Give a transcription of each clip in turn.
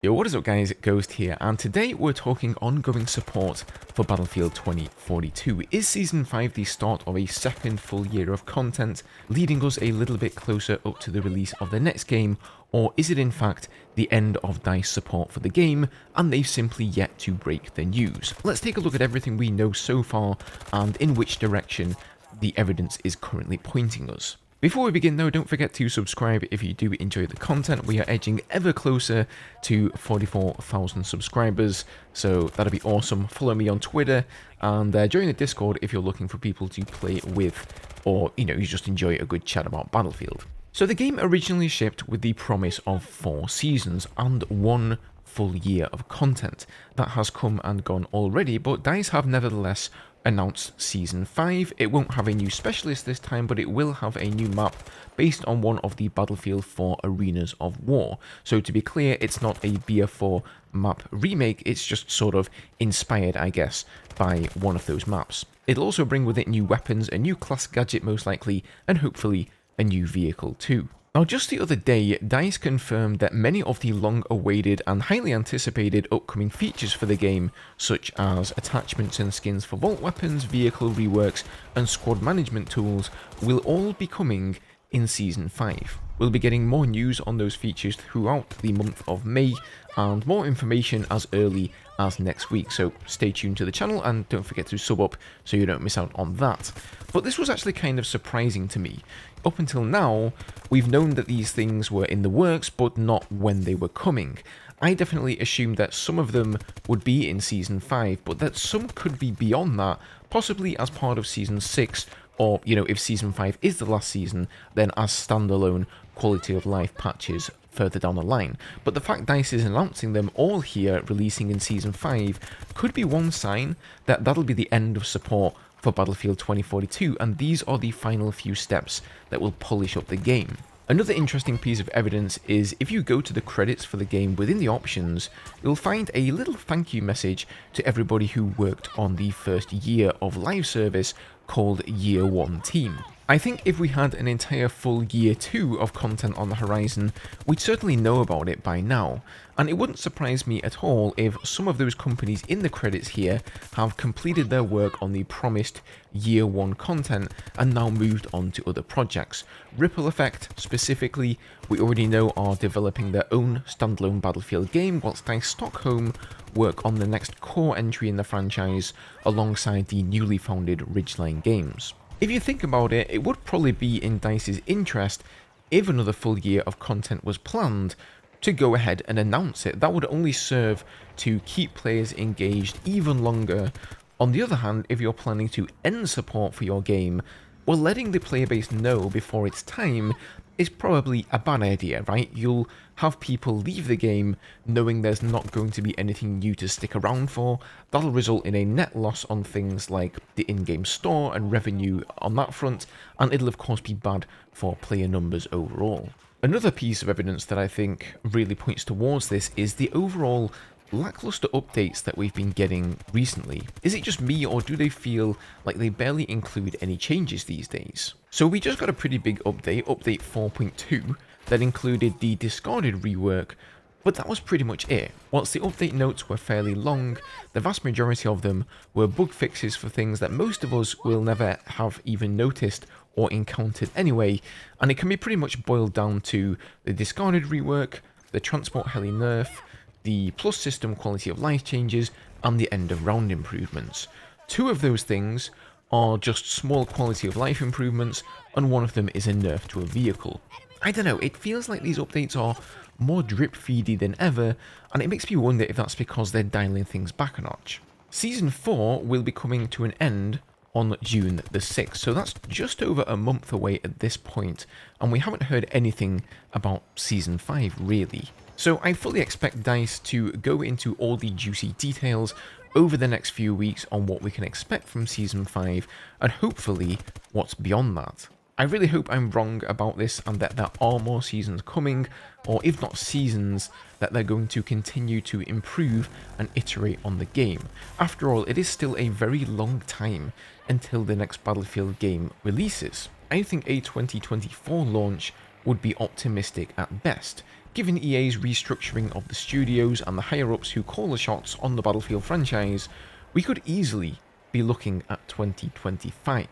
Yo, what is up guys, Ghost here, and today we're talking ongoing support for Battlefield 2042. Is Season 5 the start of a second full year of content, leading us a little bit closer up to the release of the next game, or is it in fact the end of DICE support for the game, and they've simply yet to break the news? Let's take a look at everything we know so far, and in which direction the evidence is currently pointing us. Before we begin though, don't forget to subscribe if you do enjoy the content. We are edging ever closer to 44,000 subscribers, so that'd be awesome. Follow me on Twitter and join the Discord if you're looking for people to play with, or you just enjoy a good chat about Battlefield. So the game originally shipped with the promise of 4 seasons and 1 full year of content. That has come and gone already, but DICE have nevertheless announced Season 5. It won't have a new specialist this time, but it will have a new map based on one of the Battlefield 4 Arenas of War. So to be clear, it's not a BF4 map remake, it's just sort of inspired, I guess, by one of those maps. It'll also bring with it new weapons, a new class gadget most likely, and hopefully a new vehicle too. Now, just the other day, DICE confirmed that many of the long-awaited and highly anticipated upcoming features for the game, such as attachments and skins for vault weapons, vehicle reworks, and squad management tools, will all be coming in Season 5. We'll be getting more news on those features throughout the month of May, and more information as early as next week, so stay tuned to the channel and don't forget to sub up so you don't miss out on that. But this was actually kind of surprising to me. Up until now, we've known that these things were in the works, but not when they were coming. I definitely assumed that some of them would be in Season 5, but that some could be beyond that, possibly as part of Season 6, or, if Season 5 is the last season, then as standalone quality of life patches further down the line. But the fact DICE is announcing them all here, releasing in Season 5, could be one sign that that'll be the end of support for Battlefield 2042, and these are the final few steps that will polish up the game. Another interesting piece of evidence is if you go to the credits for the game within the options, you'll find a little thank you message to everybody who worked on the first year of live service called Year 1 Team. I think if we had an entire full Year 2 of content on the horizon, we'd certainly know about it by now, and it wouldn't surprise me at all if some of those companies in the credits here have completed their work on the promised Year 1 content and now moved on to other projects. Ripple Effect, specifically, we already know are developing their own standalone Battlefield game, whilst DICE Stockholm work on the next core entry in the franchise alongside the newly founded Ridgeline Games. If you think about it, it would probably be in DICE's interest if another full year of content was planned to go ahead and announce it. That would only serve to keep players engaged even longer. On the other hand, if you're planning to end support for your game, well, letting the player base know before it's time is probably a bad idea, right? You'll have people leave the game knowing there's not going to be anything new to stick around for. That'll result in a net loss on things like the in-game store and revenue on that front, and it'll of course be bad for player numbers overall. Another piece of evidence that I think really points towards this is the overall lackluster updates that we've been getting recently. Is it just me, or do they feel like they barely include any changes these days? So we just got a pretty big update, update 4.2, that included the discarded rework, but that was pretty much it. Whilst the update notes were fairly long, the vast majority of them were bug fixes for things that most of us will never have even noticed or encountered anyway, and it can be pretty much boiled down to the discarded rework, the transport heli nerf, the plus system quality of life changes, and the end of round improvements. 2 of those things are just small quality of life improvements, and 1 of them is a nerf to a vehicle. I don't know, it feels like these updates are more drip-feedy than ever, and it makes me wonder if that's because they're dialing things back a notch. Season 4 will be coming to an end on June the 6th, so that's just over a month away at this point, and we haven't heard anything about Season 5 really. So I fully expect DICE to go into all the juicy details over the next few weeks on what we can expect from Season 5, and hopefully what's beyond that. I really hope I'm wrong about this and that there are more seasons coming, or if not seasons, that they're going to continue to improve and iterate on the game. After all, it is still a very long time until the next Battlefield game releases. I think a 2024 launch would be optimistic at best, given EA's restructuring of the studios and the higher-ups who call the shots on the Battlefield franchise, we could easily be looking at 2025.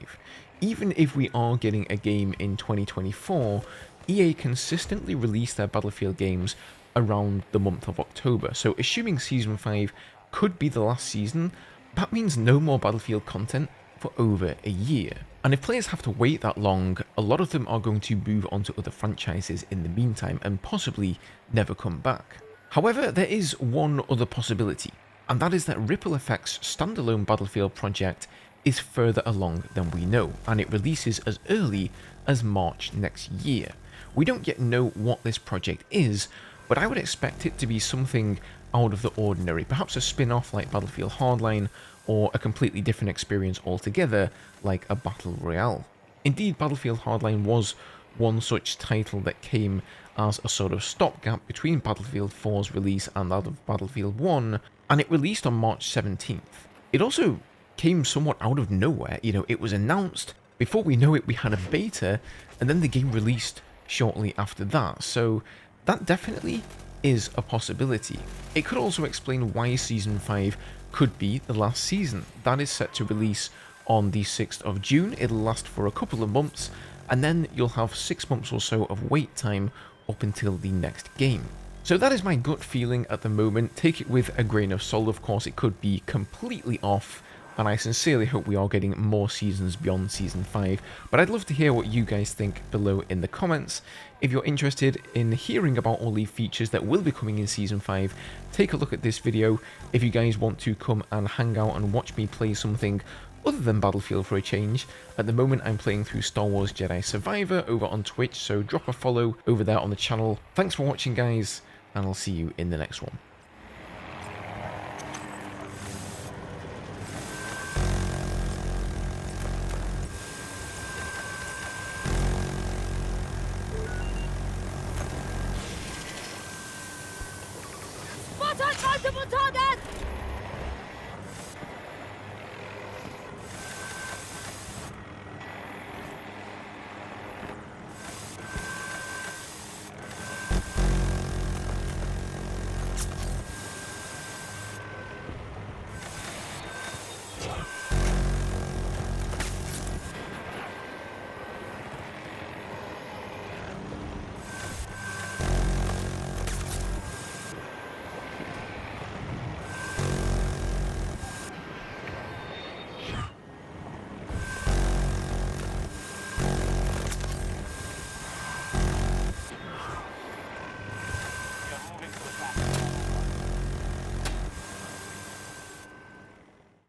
Even if we are getting a game in 2024, EA consistently release their Battlefield games around the month of October, so assuming Season 5 could be the last season, that means no more Battlefield content for over a year. And if players have to wait that long, a lot of them are going to move on to other franchises in the meantime and possibly never come back. However, there is one other possibility, and that is that Ripple Effects' standalone Battlefield project is further along than we know, and it releases as early as March next year. We don't yet know what this project is, but I would expect it to be something out of the ordinary, perhaps a spin-off like Battlefield Hardline, or a completely different experience altogether like a Battle Royale. Indeed, Battlefield Hardline was one such title that came as a sort of stopgap between Battlefield 4's release and that of Battlefield 1, and it released on March 17th. It also came somewhat out of nowhere. It was announced, before we know it we had a beta, and then the game released shortly after that, so that definitely is a possibility. It could also explain why Season 5 could be the last season. That is set to release on the 6th of June, it'll last for a couple of months, and then you'll have 6 months or so of wait time up until the next game. So that is my gut feeling at the moment. Take it with a grain of salt, of course, it could be completely off, and I sincerely hope we are getting more seasons beyond Season 5, but I'd love to hear what you guys think below in the comments. If you're interested in hearing about all the features that will be coming in Season 5, take a look at this video. If you guys want to come and hang out and watch me play something other than Battlefield for a change, at the moment I'm playing through Star Wars Jedi Survivor over on Twitch, so drop a follow over there on the channel. Thanks for watching, guys, and I'll see you in the next one. Spot on multiple targets!